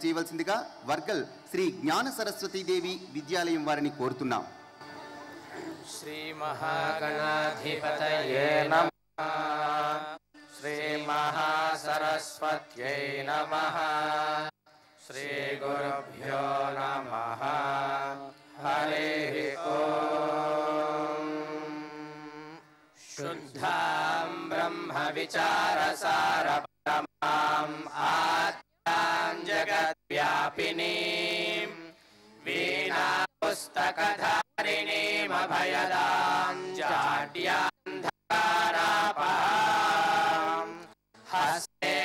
చేయవలసిందిగా వర్గల్ శ్రీ జ్ఞాన సరస్వతీ దేవి విద్యాలయం వారిని కోరుతున్నాం. శ్రీ మహాగణాధిపతయే నమః. శ్రీ మహాసరస్వత్యై నమః. శ్రీ గురుభ్యో నమః. హరి ఓం. శుద్ధాం బ్రహ్మ విచారసార పరమాం ఆద్యాం జగద్వ్యాపినీం వీణా పుస్తకధారిణీం అభయదాం జాడ్యాంధకారాపహాం హస్తే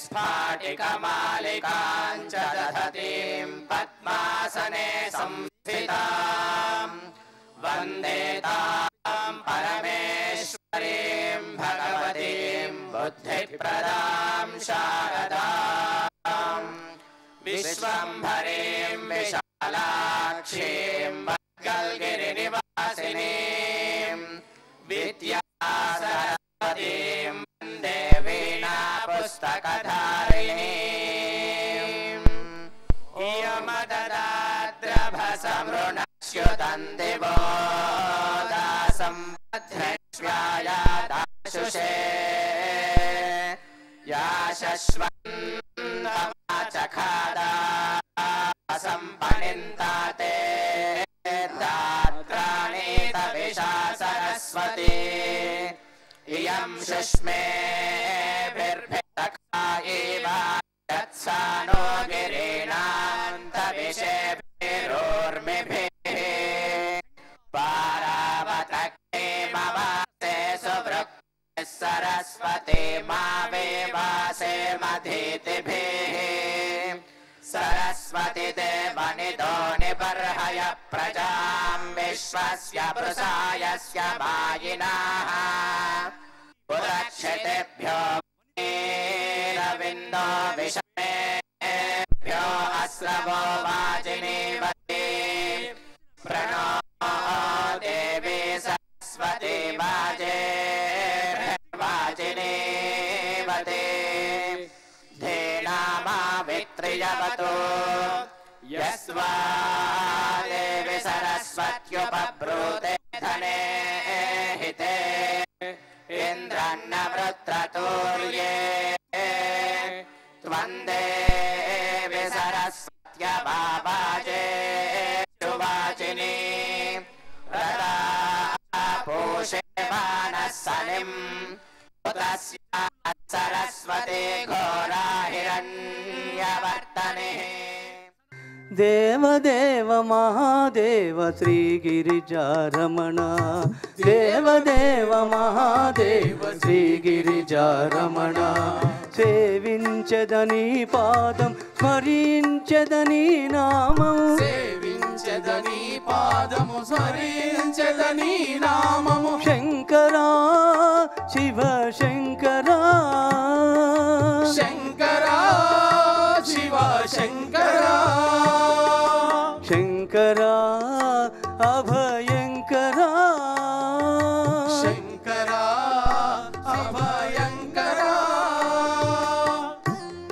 స్ఫాటికమాలికాం చ దధతీం పద్మాసనే సంస్థితాం వందే తాం పరమేశ్వరీం భగవతీం బుద్ధిప్రదాం శారదాం విశ్వంభరీం విశాలాక్షీం వర్గల్గిరినివాసినీం విద్యాసరస్వతీం వందే వీణా పుస్తకధారిణీం ఇయమదదాద్రభసమృణశ్యుతం దివో దాసం భద్రశ్వ్యాయాదాశుషే యా శశ్వంతమాచఖాదా సంపనింతాతే దాత్రాణీత విశా సరస్వతి ఇయం సుష్మేభిర్భితకా ఇవ యత్సానో గిరీణాంతవిషేభిరోర్మిభిః పారావతక్కేమవాసే సువృక్తిః సరస్వతి మావేవాసే మధీతిభిః సరస్వతి దేవనిదో నిబర్హయ ప్రజాం విశ్వస్య వృషాయస్య వాయినాః పురక్షితిభ్యో రవిందో విషమేభ్యో అశ్రవో వాజినీవతి ప్రణో దేవి సరస్వతి వాజినీవతి ధీనామావిత్రియవతు యస్వా దేవి సరస్వత్యుపబ్రూతే ధనే హితే ఇంద్రన్న వృత్రతూర్యే త్వం దేవి సరస్వత్యవాజే శువాచిని రదా పూషే మానసనిం తస్యా సరస్వతి ఘోరా హిరణ్యవర్తనే. దేవదేవ మహాదేవ శ్రీగిరిజారమణ దేవదేవ మహాదేవ శ్రీగిరిజారమణ సేవించదని పాదం స్మరించదని నామము సేవించదని పాదము స్మరించదని నామము శంకరా శివ శంకరా శంకరా శివ శంకరా శంకరా అభయంకరా శంకరా అభయంకరా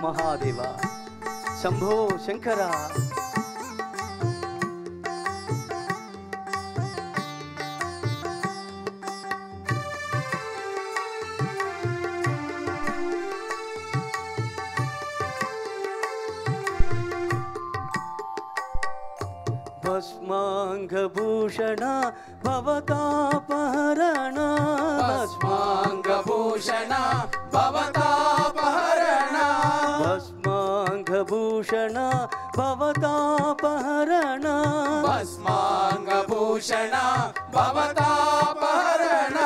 మహాదేవ శంభో శంకరా. భస్మాంగభూషణ భవతాపహరణ భస్మాంగభూషణ భవతాపహరణ భస్మాంగభూషణ భవతాపహరణ భస్మాంగభూషణ భవతాపహరణ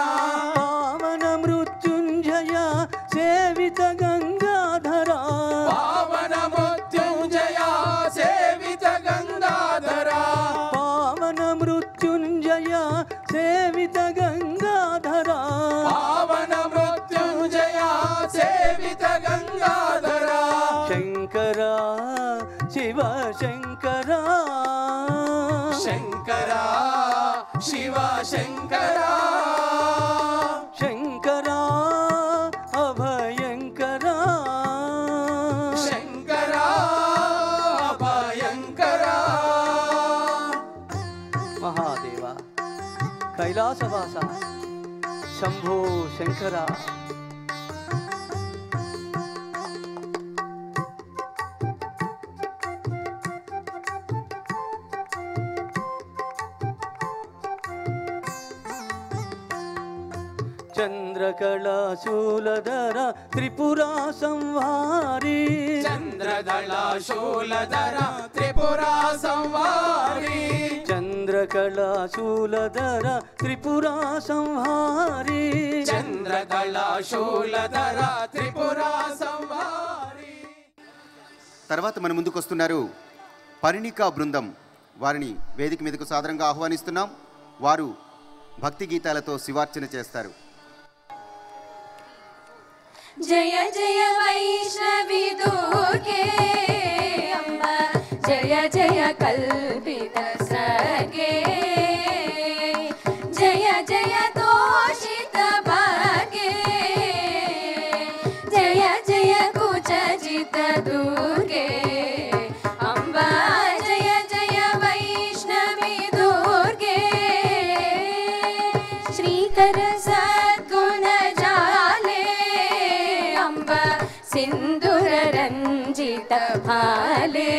పావన మృత్యుంజయ సేవిత గంగాధరా పావన మృత్యుంజయ సేవిత గంగాధరా పావన మృత్యుంజయ సేవిత గంగాధరా పావన మృత్యుంజయ సేవిత గంగాధరా శంకరా శివ శంకరా శంకరా శివ శంకరా శంకరా అభయంకరా శంకరా కైలాసవాస శంభో శంకర. చంద్రకళాశూలధర త్రిపురా సంహారి, చంద్రదళశూలధర త్రిపురా సంహారి, చంద్రకళాశూలధర త్రిపురా సంహారి, చంద్రదళశూలధర త్రిపురా సంహారి. తర్వాత మన ముందుకు వస్తున్నారు పరిణికా బృందం. వారిని వేదిక మీదకు సాదరంగా ఆహ్వానిస్తున్నాం. వారు భక్తి గీతాలతో శివార్చన చేస్తారు. జయ జయ వైష్ణవి దుర్గే అంబ, జయ జయ కల్పిత సర్గే, జయ జయ తోషిత భాగే, జయ జయ కుచజిత దుర్గే అంబ, జయ జయ వైష్ణవి దుర్గే. శ్రీకర సద్గుణ జాలే అంబ, సింధుర రంజిత భాలే,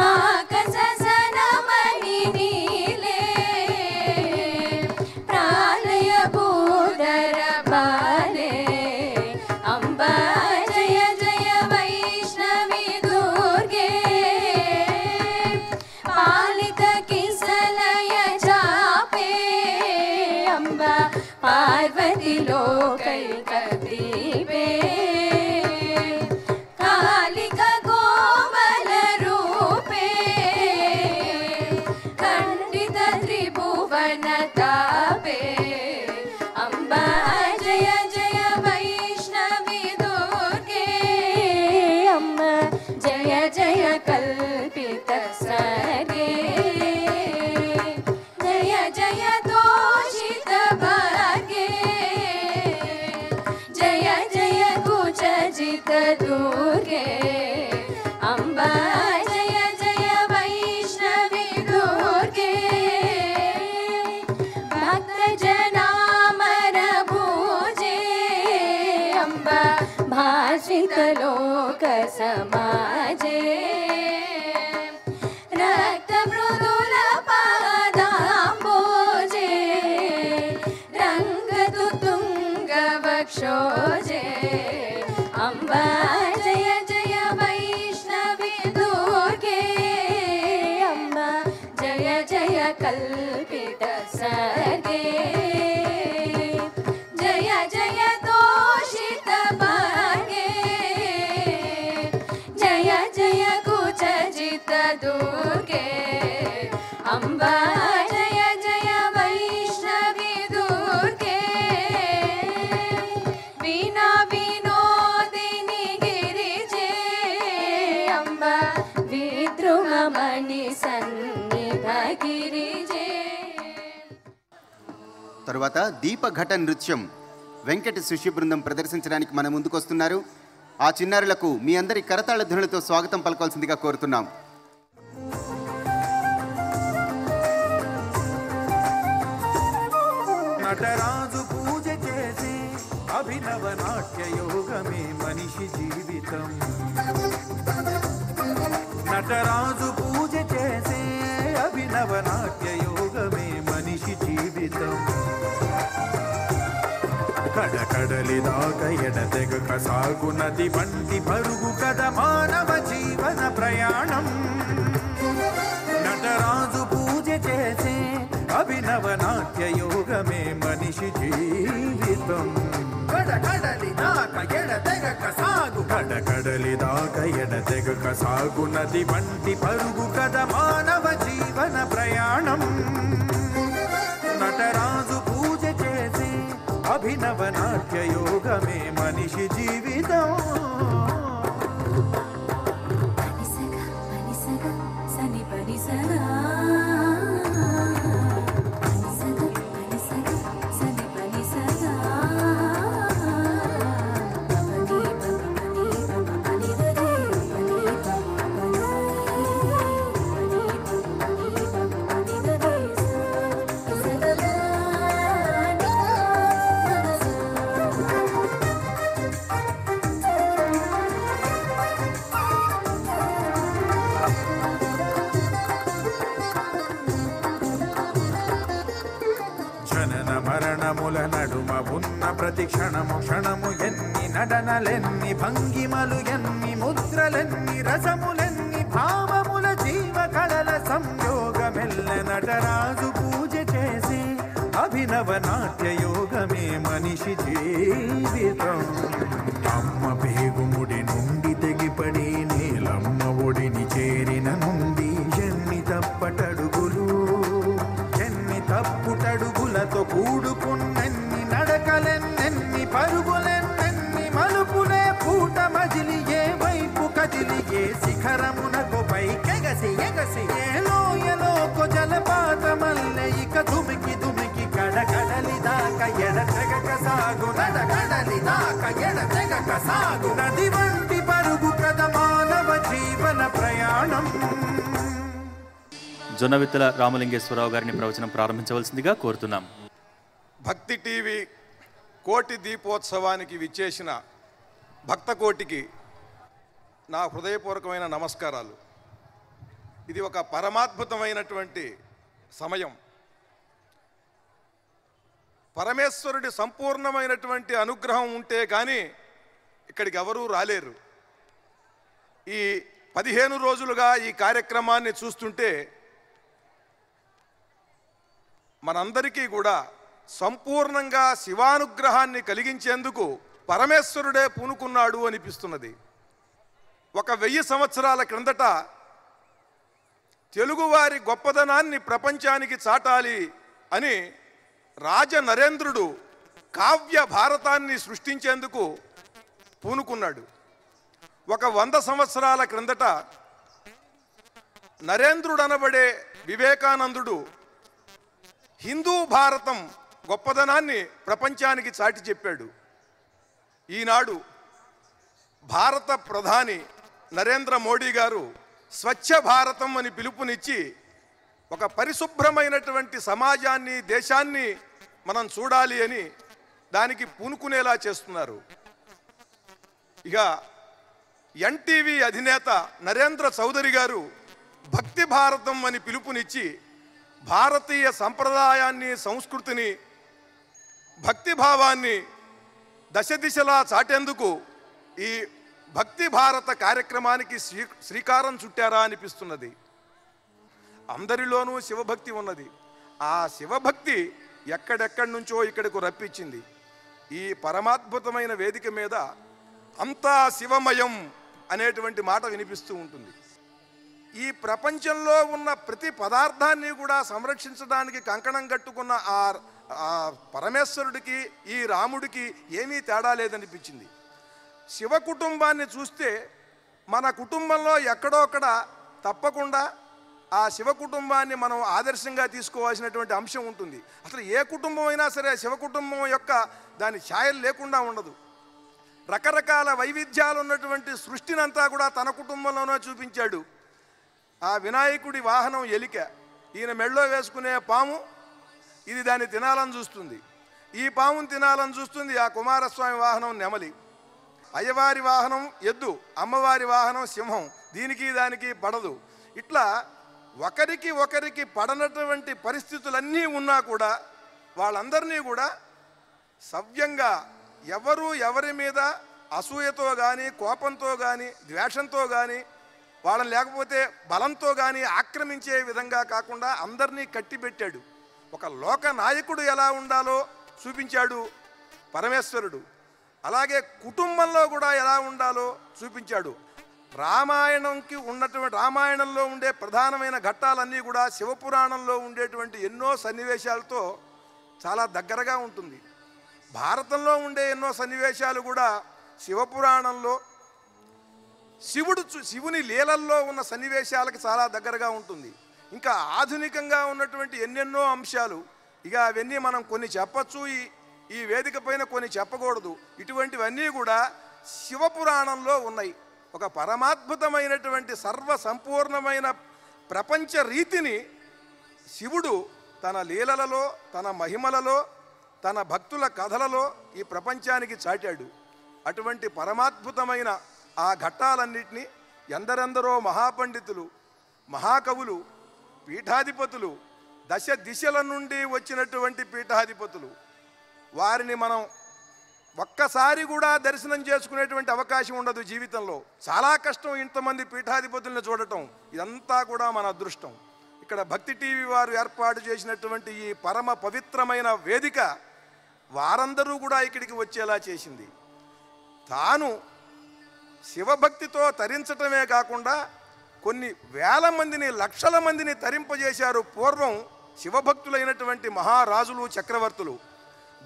ఆకాశ సనమణి నీలే, ప్రాలయ భూధర బాలే అంబ, జయ జయ వైష్ణవి దుర్గే. పాలిత కిసలయ చాపే అంబ, పార్వతి లోకైక దీపే, కాళిక కోమల రూపే, ఖండిత త్రిభువన తాపే అంబ, జయ జయ వైష్ణవి దుర్గే అమ్మ, జయ జయ కల్పిత సర్గే, జయ జయ తోషిత భాగే, జయ జయ కుచజిత దుర్గే అంబ, జయ జయ వైష్ణవి దుర్గే. భక్త జనామర భూజే అంబ, భాషిత లోక సమాజే, రక్త మృదుల పాదాంబోజే, రంగతు తుంగ వక్షోజే అంబ, జయ జయ వైష్ణవి దుర్గే అంబ, జయ జయ కల్పిత సర్గే, జయ జయ తోషిత భాగే, జయ జయ కుచజిత దుర్గే అంబ, జయ జయ వైష్ణవి దుర్గే. వీణా వినోదిని గిరిజే అంబ, విద్రుమమణి సన్నిధ గిరిజే. తరువాత దీపఘట నృత్యం వెంకట శిష్య బృందం ప్రదర్శించడానికి మన ముందుకు వస్తున్నారు. ఆ చిన్నారులకు మీ అందరి కరతాళ ధ్వనులతో స్వాగతం పలకాల్సిందిగా కోరుతున్నాం. నటరాజు పూజ చేసి అభినవ నాట్య యోగమే మనిషి జీవితం. నటరాజు పూజ చేసే అభినవ నాట్య యోగమే మనిషి జీవితం. కడకడలి దాక ఎడతెగక సాగునది వంటి పరుగు కథ మానవ జీవన ప్రయాణం. నటరాజు పూజ చేసే అభినవ నాట్య యోగమే మనిషి జీవితం. కడకడలి దాక ఎడతెగక సాగు, కడకడలి దాక ఎడతెగక సాగునది వంటి పరుగు కథ మానవ జీవన ప్రయాణం. నటరాజు పూజ చేసే అభినవ నాట్య యోగమే మనిషి జీవితం. ఉన్న ప్రతి క్షణము క్షణము ఎన్ని నడనలెన్ని భంగిమలు ఎన్ని ముద్రలెన్ని రసములెన్ని భావముల జీవ కళల సంయోగమెల్ల నటరాజు పూజ చేసి అభినవ నాట్య యోగమే మనిషి జీవితం. అమ్మ పేగుముడి నుండి తెగిపడి నీలమ్మ ఒడిని చేరిన నుండి ఎన్ని తప్పటడుగులు ఎన్ని తప్పుటడుగులతో కూడుకున్నెన్ని నడకలెన్నెన్ని పరుగులెన్నెన్ని మలుపులే పూట మజిలి ఏ వైపు కదిలి ఏ శిఖరమునకు పైకెగసి ఎగసి ఏ లోయలోకు జలపాతమల్లె ఇక దుమికి దుమికి కడకడలి దాకా ఎడతెగక సాగు నడకడలి దాకా ఎడతెగక సాగు నది వంటి పరుగు కథ మానవ జీవన ప్రయాణం. జొన్నవిత్తల రామలింగేశ్వరరావు గారిని ప్రవచనం ప్రారంభించవలసిందిగా కోరుతున్నాం. భక్తి టీవీ కోటి దీపోత్సవానికి విచ్చేసిన భక్తకోటికి నా హృదయపూర్వకమైన నమస్కారాలు. ఇది ఒక పరమాద్భుతమైనటువంటి సమయం. పరమేశ్వరుడి సంపూర్ణమైనటువంటి అనుగ్రహం ఉంటే కానీ ఇక్కడికి ఎవరూ రాలేరు. ఈ 15 రోజులుగా ఈ కార్యక్రమాన్ని చూస్తుంటే మనందరికీ కూడా సంపూర్ణంగా శివానుగ్రహాన్ని కలిగించేందుకు పరమేశ్వరుడే పూనుకున్నాడు అనిపిస్తున్నది. ఒక 1000 సంవత్సరాల క్రిందట తెలుగువారి గొప్పదనాన్ని ప్రపంచానికి చాటాలి అని రాజ నరేంద్రుడు కావ్య భారతాన్ని సృష్టించేందుకు పూనుకున్నాడు. ఒక 100 సంవత్సరాల క్రిందట నరేంద్రుడు అనబడే వివేకానందుడు హిందూ భారతం గొప్పదనాన్ని ప్రపంచానికి చాటి చెప్పాడు. ఈనాడు భారత ప్రధాని నరేంద్ర మోడీ గారు స్వచ్ఛ భారతం అని పిలుపునిచ్చి ఒక పరిశుభ్రమైనటువంటి సమాజాన్ని దేశాన్ని మనం చూడాలి అని దానికి పూనుకునేలా చేస్తున్నారు. ఇక ఎన్టీవీ అధినేత నరేంద్ర చౌదరి గారు భక్తి భారతం అని పిలుపునిచ్చి భారతీయ సంప్రదాయాన్ని సంస్కృతిని భక్తి భావాన్ని దశ దిశలా చాటేందుకు ఈ భక్తి భారత కార్యక్రమానికి శ్రీకారం చుట్టారా అనిపిస్తున్నది. అందరిలోనూ శివభక్తి ఉన్నది. ఆ శివభక్తి ఎక్కడెక్కడి నుంచో ఇక్కడకు రప్పించింది. ఈ పరమాద్భుతమైన వేదిక మీద అంతా శివమయం అనేటువంటి మాట వినిపిస్తూ ఉంటుంది. ఈ ప్రపంచంలో ఉన్న ప్రతి పదార్థాన్ని కూడా సంరక్షించడానికి కంకణం కట్టుకున్న ఆ పరమేశ్వరుడికి ఈ రాముడికి ఏమీ తేడా లేదనిపించింది. శివ కుటుంబాన్ని చూస్తే మన కుటుంబంలో ఎక్కడోక్కడ తప్పకుండా ఆ శివ కుటుంబాన్ని మనం ఆదర్శంగా తీసుకోవాల్సినటువంటి అంశం ఉంటుంది. అసలు ఏ కుటుంబం అయినా సరే శివ కుటుంబం యొక్క దాని ఛాయలు లేకుండా ఉండదు. రకరకాల వైవిధ్యాలు ఉన్నటువంటి సృష్టినంతా కూడా తన కుటుంబంలోనే చూపించాడు. ఆ వినాయకుడి వాహనం ఎలిక, ఈయన మెళ్ళో వేసుకునే పాము, ఇది దాన్ని తినాలని చూస్తుంది. ఈ పామును తినాలని చూస్తుంది. ఆ కుమారస్వామి వాహనం నెమలి, అయ్యవారి వాహనం ఎద్దు, అమ్మవారి వాహనం సింహం. దీనికి దానికి పడదు. ఇట్లా ఒకరికి ఒకరికి పడనటువంటి పరిస్థితులన్నీ ఉన్నా కూడా వాళ్ళందరినీ కూడా సవ్యంగా ఎవరు ఎవరి మీద అసూయతో కానీ కోపంతో కానీ ద్వేషంతో కానీ వాళ్ళని లేకపోతే బలంతో కానీ ఆక్రమించే విధంగా కాకుండా అందరినీ కట్టిబెట్టాడు. ఒక లోక నాయకుడు ఎలా ఉండాలో చూపించాడు పరమేశ్వరుడు. అలాగే కుటుంబంలో కూడా ఎలా ఉండాలో చూపించాడు. రామాయణంలో ఉండే ప్రధానమైన ఘట్టాలన్నీ కూడా శివపురాణంలో ఉండేటువంటి ఎన్నో సన్నివేశాలతో చాలా దగ్గరగా ఉంటుంది. భారతంలో ఉండే ఎన్నో సన్నివేశాలు కూడా శివపురాణంలో శివుని లీలల్లో ఉన్న సన్నివేశాలకు చాలా దగ్గరగా ఉంటుంది. ఇంకా ఆధునికంగా ఉన్నటువంటి ఎన్నెన్నో అంశాలు, ఇక అవన్నీ మనం కొన్ని చెప్పచ్చు, ఈ వేదిక పైన కొన్ని చెప్పకూడదు. ఇటువంటివన్నీ కూడా శివపురాణంలో ఉన్నాయి. ఒక పరమాద్భుతమైనటువంటి సర్వ సంపూర్ణమైన ప్రపంచ రీతిని శివుడు తన లీలలలో, తన మహిమలలో, తన భక్తుల కథలలో ఈ ప్రపంచానికి చాటాడు. అటువంటి పరమాద్భుతమైన ఆ ఘట్టాలన్నింటినీ ఎందరెందరో మహాపండితులు, మహాకవులు, పీఠాధిపతులు, దశ దిశల నుండి వచ్చినటువంటి పీఠాధిపతులు వారిని మనం ఒక్కసారి కూడా దర్శనం చేసుకునేటువంటి అవకాశం ఉండదు జీవితంలో. చాలా కష్టం ఇంతమంది పీఠాధిపతులను చూడటం. ఇదంతా కూడా మన అదృష్టం. ఇక్కడ భక్తి టీవీ వారు ఏర్పాటు చేసినటువంటి ఈ పరమ పవిత్రమైన వేదిక వారందరూ కూడా ఇక్కడికి వచ్చేలా చేసింది. తాను శివభక్తితో తరించటమే కాకుండా కొన్ని వేల మందిని, లక్షల మందిని తరింపజేశారు. పూర్వం శివభక్తులైనటువంటి మహారాజులు, చక్రవర్తులు.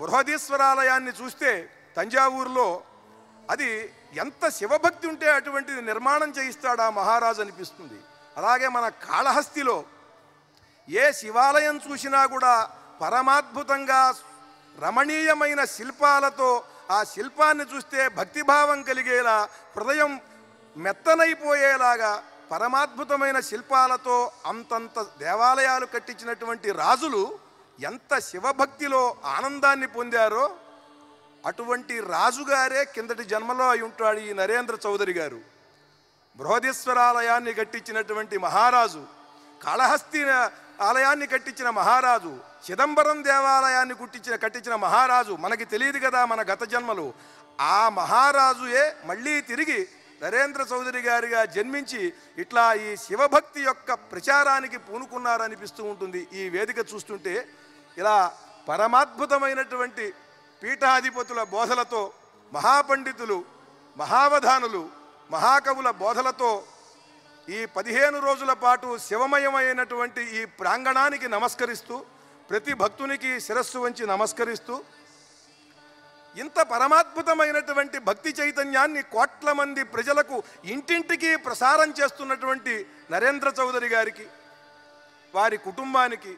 బృహదీశ్వరాలయాన్ని చూస్తే తంజావూరులో అది ఎంత శివభక్తి ఉంటే అటువంటిది నిర్మాణం చేయిస్తాడు ఆ మహారాజు అనిపిస్తుంది. అలాగే మన కాళహస్తిలో ఏ శివాలయం చూసినా కూడా పరమాద్భుతంగా రమణీయమైన శిల్పాలతో, ఆ శిల్పాన్ని చూస్తే భక్తిభావం కలిగేలా, హృదయం మెత్తనైపోయేలాగా పరమాద్భుతమైన శిల్పాలతో అంతంత దేవాలయాలు కట్టించినటువంటి రాజులు ఎంత శివభక్తిలో ఆనందాన్ని పొందారో అటువంటి రాజుగారే కిందటి జన్మలో అయి ఉంటాడు ఈ నరేంద్ర చౌదరి గారు. బృహదీశ్వరాలయాన్ని కట్టించినటువంటి మహారాజు, కాళహస్తి ఆలయాన్ని కట్టించిన మహారాజు, చిదంబరం దేవాలయాన్ని కట్టించిన మహారాజు. మనకి తెలియదు కదా మన గత జన్మలు. ఆ మహారాజుయే మళ్ళీ తిరిగి నరేంద్ర చౌదరి గారిగా జన్మించి ఇట్లా ఈ శివభక్తి యొక్క ప్రచారానికి పూనుకున్నారనిపిస్తూ ఉంటుంది. ఈ వేదిక చూస్తుంటే ఇలా పరమాద్భుతమైనటువంటి పీఠాధిపతుల బోధలతో, మహాపండితులు, మహావధానులు, మహాకవుల బోధలతో ఈ 15 రోజుల పాటు శివమయమైనటువంటి ఈ ప్రాంగణానికి నమస్కరిస్తూ, ప్రతి భక్తునికి శిరస్సు వంచి నమస్కరిస్తూ, ఇంత పరమాద్భుతమైనటువంటి భక్తి చైతన్యాన్ని కోట్ల మంది ప్రజలకు ఇంటింటికి ప్రసారం చేస్తున్నటువంటి నరేంద్ర చౌదరి గారికి, వారి కుటుంబానికి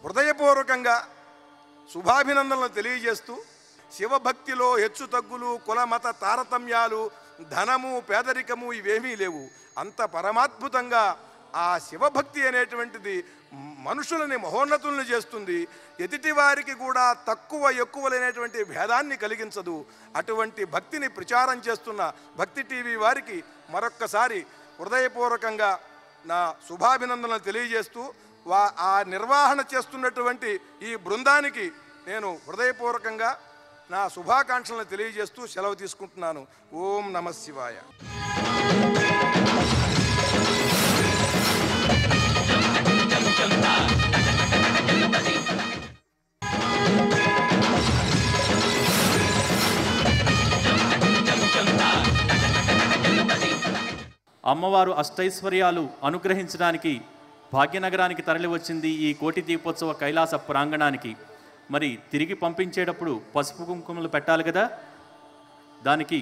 హృదయపూర్వకంగా శుభాభినందనలు తెలియజేస్తూ, శివభక్తిలో హెచ్చు తగ్గులు, కుల మత తారతమ్యాలు, ధనము, పేదరికము ఇవేమీ లేవు. అంత పరమాద్భుతంగా ఆ శివభక్తి అనేటువంటిది మనుషులని మహోన్నతులను చేస్తుంది. ఎదుటి వారికి కూడా తక్కువ ఎక్కువలైనటువంటి భేదాన్ని కలిగించదు. అటువంటి భక్తిని ప్రచారం చేస్తున్న భక్తి టీవీ వారికి మరొక్కసారి హృదయపూర్వకంగా నా శుభాభినందనలు తెలియజేస్తూ, ఆ నిర్వహణ చేస్తున్నటువంటి ఈ బృందానికి నేను హృదయపూర్వకంగా నా శుభాకాంక్షలను తెలియజేస్తూ సెలవు తీసుకుంటున్నాను. ఓం నమః శివాయ. అమ్మవారు అష్టైశ్వర్యాలు అనుగ్రహించడానికి భాగ్యనగరానికి తరలివచ్చింది ఈ కోటి దీపోత్సవ కైలాస ప్రాంగణానికి. మరి తిరిగి పంపించేటప్పుడు పసుపు కుంకుమలు పెట్టాలి కదా, దానికి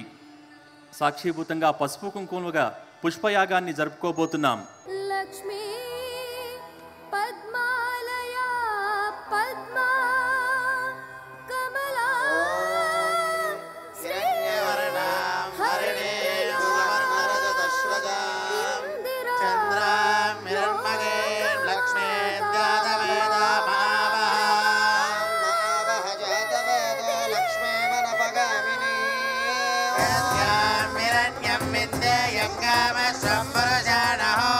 సాక్షిభూతంగా పసుపు కుంకుమలుగా పుష్పయాగాన్ని జరుపుకోబోతున్నాం. లక్ష్మీ పద్మాలయా పద్మా కమలా శ్రీవర్ణా హరిణేయం సువర్ణరజతశ్వజాం చంద్రాం మిర్మగే లక్ష్మీ ధ్యాతవేద మావహ జాతవేదో లక్ష్మీ మనపగామిని మిరణ్యం విద్యేయం కామ సంవరజానహో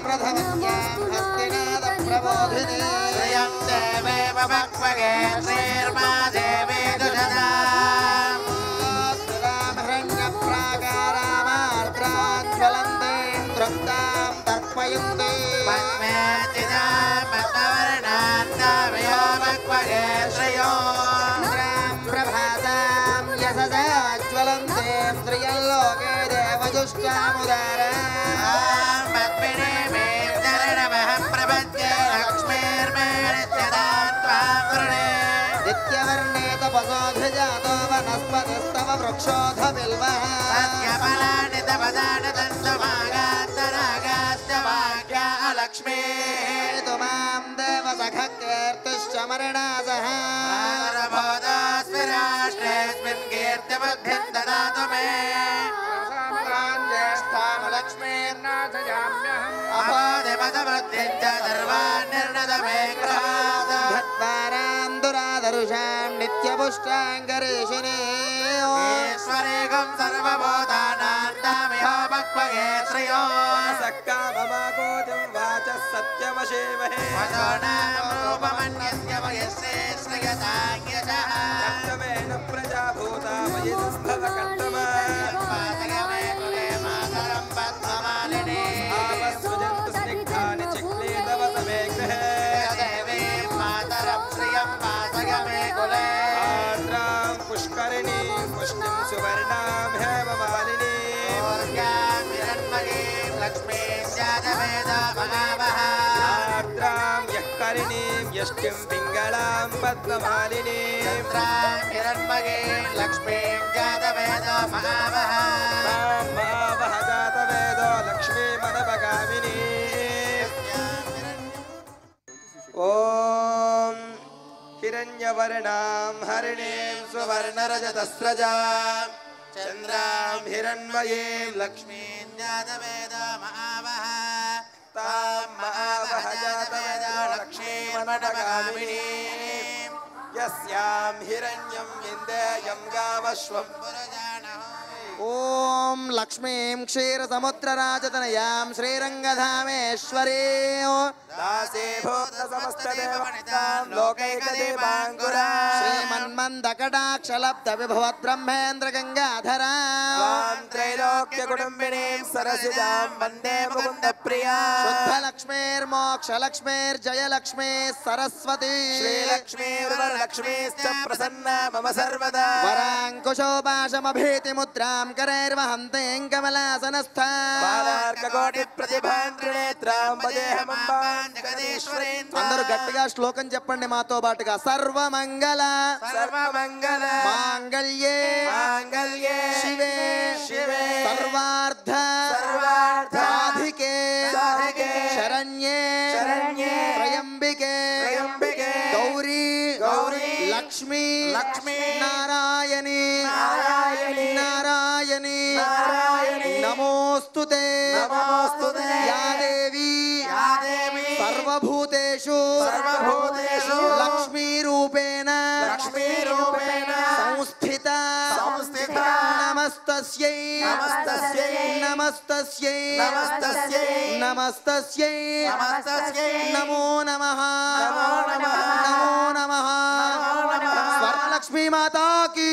ప్రథమన్యాం హస్తినాద ప్రబోధిని శ్రియం దేవేవ భక్వగే శ్రీర్మా దేవీ దుషదాం శ్రీరామహిరణ్య ప్రాకారామార్ద్రాజ్వలంతే దృక్తాం తర్పయంతే పద్మేతిజాం పద్మవర్ణాంతామయో భక్వగే శ్రియో ప్రభాతాం యశసాజ్వలంతే శ్రియల్లోకే దేవజుష్టాముదారాం పద్మినీమేం చరణమహం ప్రపద్యే లక్ష్మీర్మే నిత్యదాం త్వాం వృణే నిత్యవర్ణే తపసోధృజాతో వనస్పతిస్తవ వృక్షోధ బిల్వః సత్యఫలాని తపదాని దంతమాగాత్తరాగాస్త వాక్యా లక్ష్మీ తుమాం దేవ సఖ కీర్తిశ్చ మరణా సహ రాష్ట్రేస్మిన్ కీర్తిమధ్యం దదాతు మే జ్యేష్ఠాం లక్ష్మీర్నాథయామ్యహం అపాదిపదవృత్తిం చ సర్వాన్ నిర్ణదమే గ్రహాదాం దురాదరుషాం నిత్యపుష్టాంగరీషిణీ ఈశ్వరేకం సర్వభూతానాం తామిహో భక్వగే శ్రియో సక్కామమాకోజం వాచ సత్యమ वशेमहे वसोनामोपमन्यस्य वयस्ये श्रयताङ्यशः कर्तवेन प्रजाभूता वयसुस्भव कर्तमा पातयमे कुले मातरं पद्ममालिनी आवस्वजन्तु स्निग्धानि चिक्ले तव समे गृहे देवी मातरं श्रियं पातयमे कुले आर्द्रां पुष्करिणीं पुष्टिं सुवर्णां हेममालिनीं लक्ष्मी स्यादवेदा महावः आर्द्रां यः करिणीं यष्टिं पिङ्गलां पद्ममालिनीं हिरण्मये लक्ष्मी जातवेदा महावः महावः जातवेदो लक्ष्मीमनपगामिनी ॐ हिरण्यवर्णां हरिणीं सुवर्णरजतस्रजां चन्द्रां हिरण्मयीं लक्ष्मी जातवेदा महावः तां महावः जातवेदो लक्ष्मीमनपगामिनी यस्यां हिरण्यं विन्देयं गावश्वं ॐ लक्ष्मीं क्षीरसमुद्रराजतनयां श्रीरङ्गधामेश्वरीं दासीभूतसमस्तदेवनितां लोकैकदीपाङ्कुरां श्रीमन्मन्दकटाक्षलब्धविभवद्ब्रह्मेन्द्रगङ्गाधरां त्वां त्रैलोक्यकुटुम्बिनीं सरसिजां वन्दे मुकुन्दप्रियां शुद्धलक्ष्मीर्मोक्षलक्ष्मीर्जयलक्ष्मी सरस्वती श्रीलक्ष्मीर्वरलक्ष्मीश्च प्रसन्ना मम सर्वदा वराङ्कुशोपाशमभीतिमुद्रां करैर्वहन्तीं कमलासनस्थां बालार्ककोटिप्रतिभां त्रिनेत्रां वदेहमम्बां जगदीश्वरीं అందరూ గట్టిగా శ్లోకం చెప్పండి మాతో పాటుగా సర్వమంగళ सर्वमङ्गल మాంగళ్యే माङ्गल्ये శివే शिवे సర్వార్థ సాధికే శరణ్యే త్రయంబికే గౌరీ లక్ష్మీ నారాయణి నమోస్తుతే యా దేవీ సర్వభూతేషు లక్ష్మీరూపేణ సంస్థిత నమస్తస్యై నమో నమః స్వర్ణలక్ష్మీ మాతాకి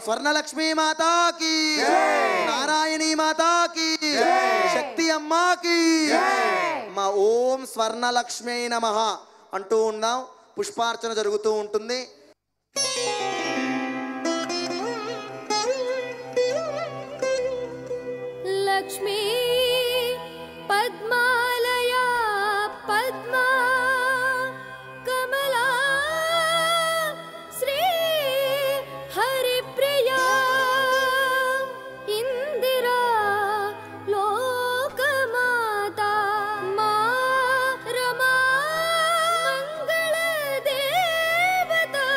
స్వర్ణలక్ష్మీ మాతాకి నారాయణీ మాతాకి శక్తి అమ్మాకి మా ఓం స్వర్ణలక్ష్మీ నమః అంటూ ఉన్నాం. పుష్పార్చన జరుగుతూ ఉంటుంది. లక్ష్మీ పద్మాలయా పద్మా కమలా శ్రీ హరిప్రియా ఇందిరా లోకమాతా మా రమా మంగళ దేవతా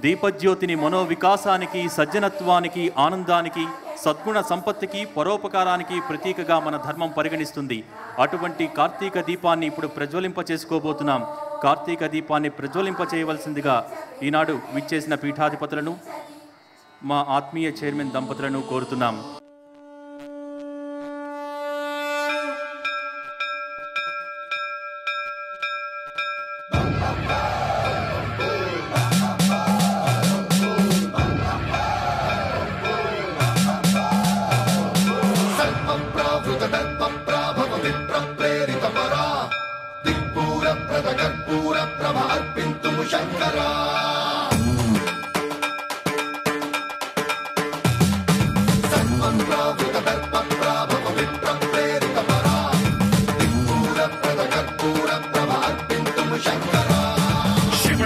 దీపజ్యోతిని మనోవికాసానికి, సజ్జనత్వానికి, ఆనందానికి, సద్గుణ సంపత్తికి, పరోపకారానికి ప్రతీకగా మన ధర్మం పరిగణిస్తుంది. అటువంటి కార్తీక దీపాన్ని ఇప్పుడు ప్రజ్వలింప చేసుకోబోతున్నాం. కార్తీక దీపాన్ని ప్రజ్వలింప చేయవలసిందిగా ఈనాడు విచ్చేసిన పీఠాధిపతులను, మా ఆత్మీయ చైర్మన్ దంపతులను కోరుతున్నాం.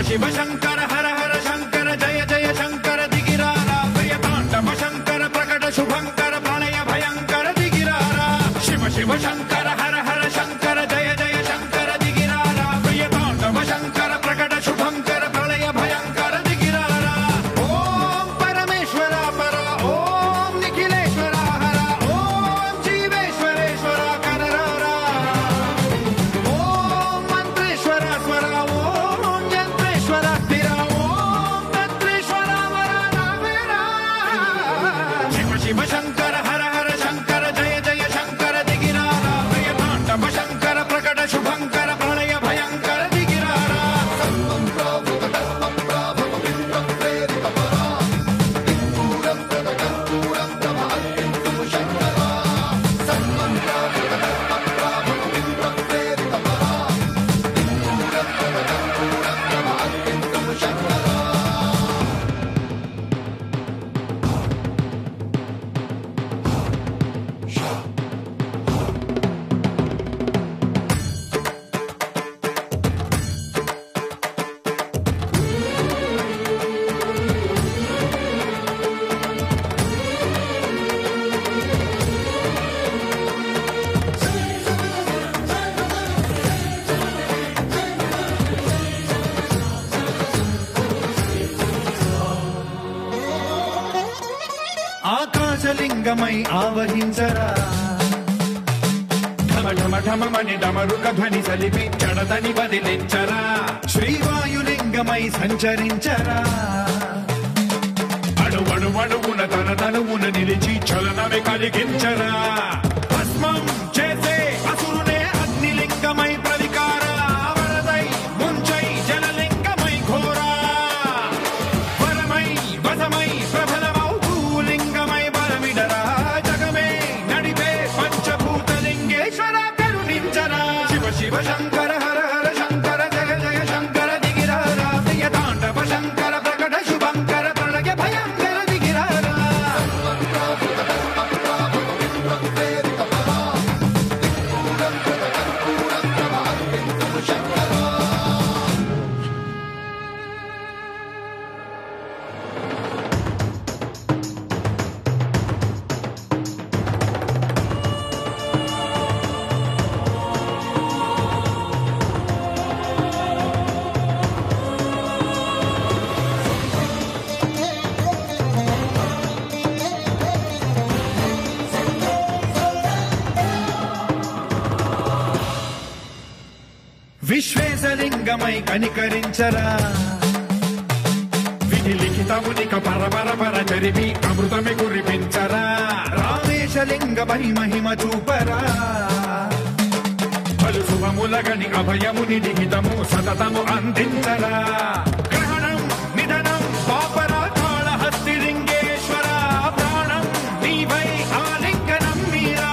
శివ శంకర హర హర శంకర జయ జయ శంకర దిగిరారా ప్రియతాండవ శంకర ప్రకట శుభంకర ప్రళయ భయంకర దిగిరారా శివ శివ శంకర హర హర శంకర జయ జయ శంకర దిగిరారా ప్రియతాండవ శంకర ప్రకట శుభంకర ప్రళయ భయంకర దిగిరారా. ఓం పరమేశ్వర పర ఓం నిఖిలేశ్వర హర ఓం జీవేశ్వరేశ్వర కరరారా ఓం మంత్రేశ్వర స్వర ఓం యంత్రేశ్వర స్థిర ఓం తంత్రేశ్వర వరదావేరా. శివ శివ శంకర హర హర శంకర జయ జయ శంకర దిగిరారా ప్రియతాండవ శంకర ప్రకట శుభంకర ప్రళయ భయంకర దిగిరారా. ఆకాశలింగమై ఆవహించరా ఢమ ఢమ ఢమమని డమరుక ధ్వని సలిపి జడదని వదిలించరా శ్రీవాయులింగమై సంచరించరా అడువడువడువున తన తనువున నిలిచి చలనమే కలిగించరా భస్మం చేసే అసురునే అగ్నిలింగమై ప్రవికారా వరదై ముంచై జలలింగమై ఘోరా వరమై వసమై ప్రబలమౌ భూలింగమై బలమిడరా జగమే నడిపే పంచభూతలింగేశ్వర కరుణించరా. శివ శివ శంకర హర హర శంకర జయ జయ శంకర దిగిరారా ప్రియతాండవ శంకర ప్రకట శుభంకర ప్రళయ భయంకర దిగిరారా. విశ్వేశలింగమై కనికరించరా విధి లిఖితమునిక పరపర పర జరిపి అమృతమి కురిపించరా రామేశలింగమై మహిమ చూపరా పలు శుభములగని అభయముని లిఖితము సతతము అందించరా గ్రహణం నిధనం పాపరా కాళహస్తిలింగేశ్వర ప్రాణం నీవై ఆలింగనం మీరా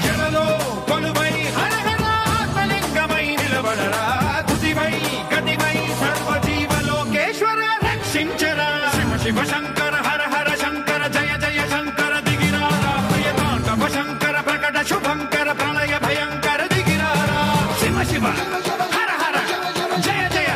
జలలో కొలువై హర హర ఆత్మలింగమై నిలబడరా తుదివై గతివై సర్వజీవలోకేశ్వర రక్షించరా. శివ శివ శంకర హర హర శంకర జయ జయ శంకర దిగిరారా ప్రియతాండవ శంకర ప్రకట శుభంకర ప్రళయ భయంకర దిగిరారా. శివ శివ హర హర జయ జయ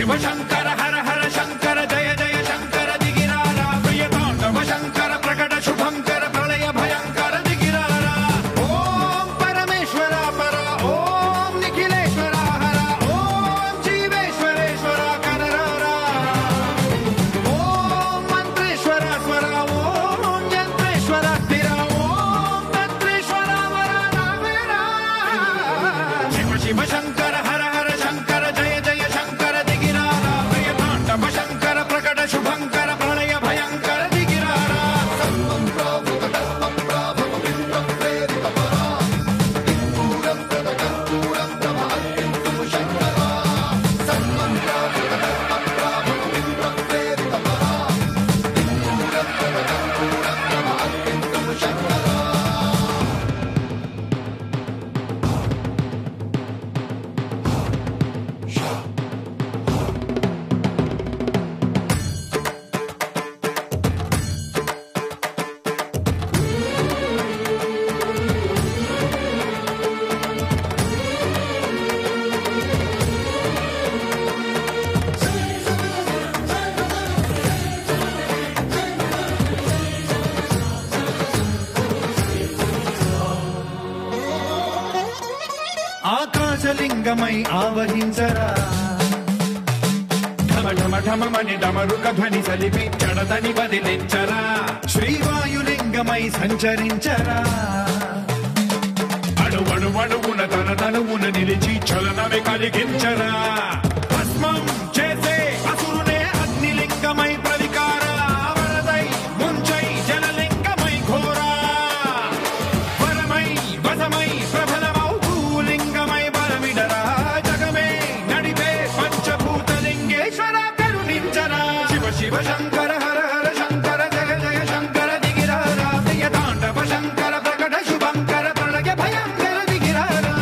శివ శంకర హర హర శంకర జయ జయ శంకర దిగిరారా ప్రియతాండవ శంకర ప్రకట శుభంకర ప్రళయ భయంకర దిగిరారా ఓం పరమేశ్వర పర ఓం నిఖిలేశ్వర హర ఓం జీవేశ్వరేశ్వర కరరారా ఓం మంత్రేశ్వర స్వర ఓం యంత్రేశ్వర స్థిర ఓం తంత్రేశ్వర వర నావేరా శివ శివ శంకర హర హర శంకర జయ జయ శంకర దిగిరారా ప్రియతాండవ శంకర ప్రకట శుభంకర ప్రళయ భయంకర దిగిరారా ఆకాశలింగమై ఆవహించరా ఢమ ఢమ ఢమమని డమరుక ధ్వని సలిపి చడదని వదిలించరా శ్రీవాయులింగమై సంచరించరా అణువణువున తన తనువున నిలిచి చలనమే కలిగించరా భస్మం చేసే అసురునే అగ్నిలింగమై ప్రవికార వరదై ముంచై జలలింగమై ఘోరా వరమై వసమై ప్రబలమౌ భూలింగమై బలమిడరా జగమే నడిపే పంచభూతలింగేశ్వర కరుణించరా శివ శివ శంకర హర హర శంకర జయ జయ శంకర దిగిరారా ప్రియతాండవ శంకర ప్రకట శుభంకర ప్రళయ భయంకర దిగిరారా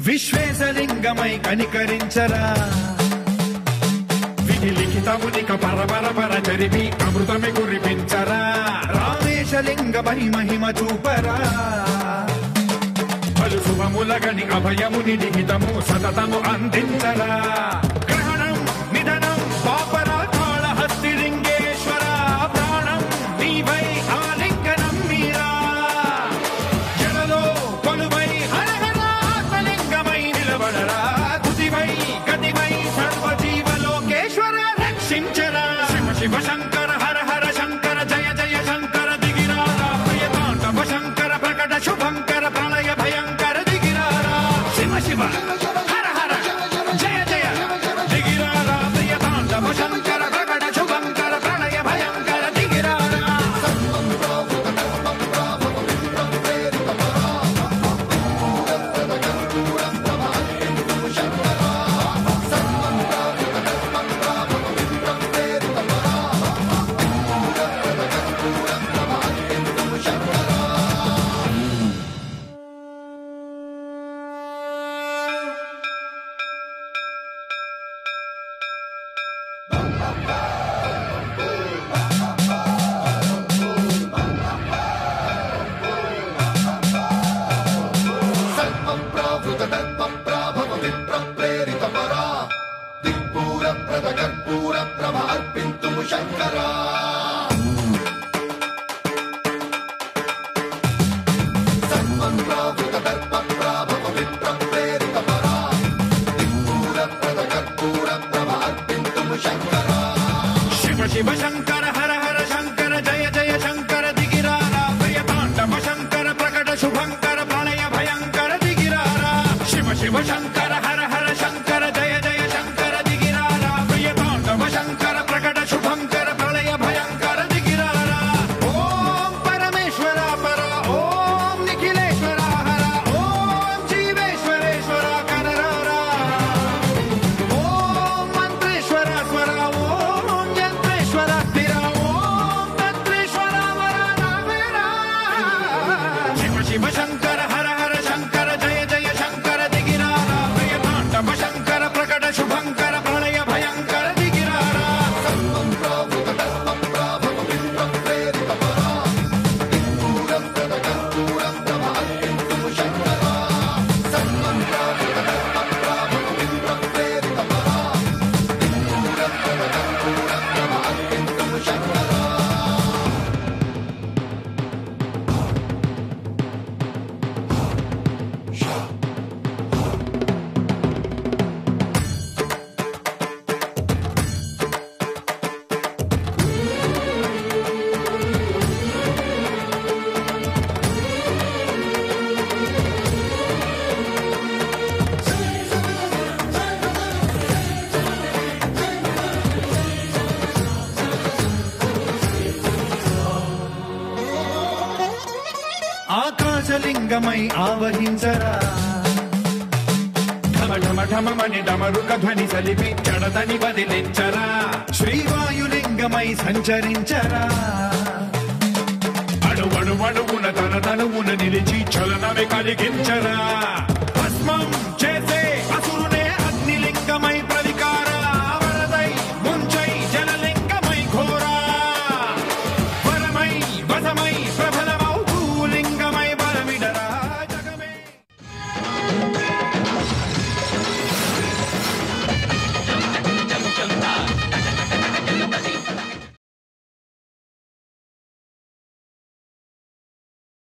విశ్వేశలింగమై కనికరించరా విధి లిఖితమునిక పరపర పర జరిపి అమృతమి కురిపించరా రామేశలింగమై మహిమ చూపరా పలు శుభములగని అభయముని లిఖితము సతతము అందించరా గ్రహణం నిధనం పాపరా కాళహస్తిలింగేశ్వర ప్రాణం నీవై ఆలింగనం మీరా జలలో కొలువై హర హర ఆత్మలింగమై నిలబడరా తుదివై గతివై సర్వజీవలోకేశ్వర రక్షించరా శివ శివ శంకర హర హర శంకర జయ జయ శంకర దిగిరారా ప్రియతాండవ శంకర ప్రకట శుభంకర ప్రళయ భయంకర దిగిరారా శివ శివ హర హర జయ జయ దిగిరారా ప్రియతాండవ శంకర ప్రకట శుభంకర ప్రళయ భయంకర దిగిరారా శివ శివ శంకర హర హర శంకర జయ జయ శంకర దిగిరారా ప్రియతాండవ శంకర ప్రకట శుభంకర ప్రళయ భయంకర దిగిరారా శివ శివ శంకర హర హర శంకర జయ జయ శంకర దిగిరారా ప్రియతాండవ శంకర ప్రకట శుభంకర ప్రళయ భయంకర దిగిరారా ఓం పరమేశ్వర పర ఓం ఆకాశలింగమై ఆవహించరా ఢమఢమని డమరుక ధ్వని సలిపి జడతని వదిలించరా శ్రీవాయులింగమై సంచరించరా అణువణువున తన తనువున నిలిచి చలనమే కలిగించరా భస్మం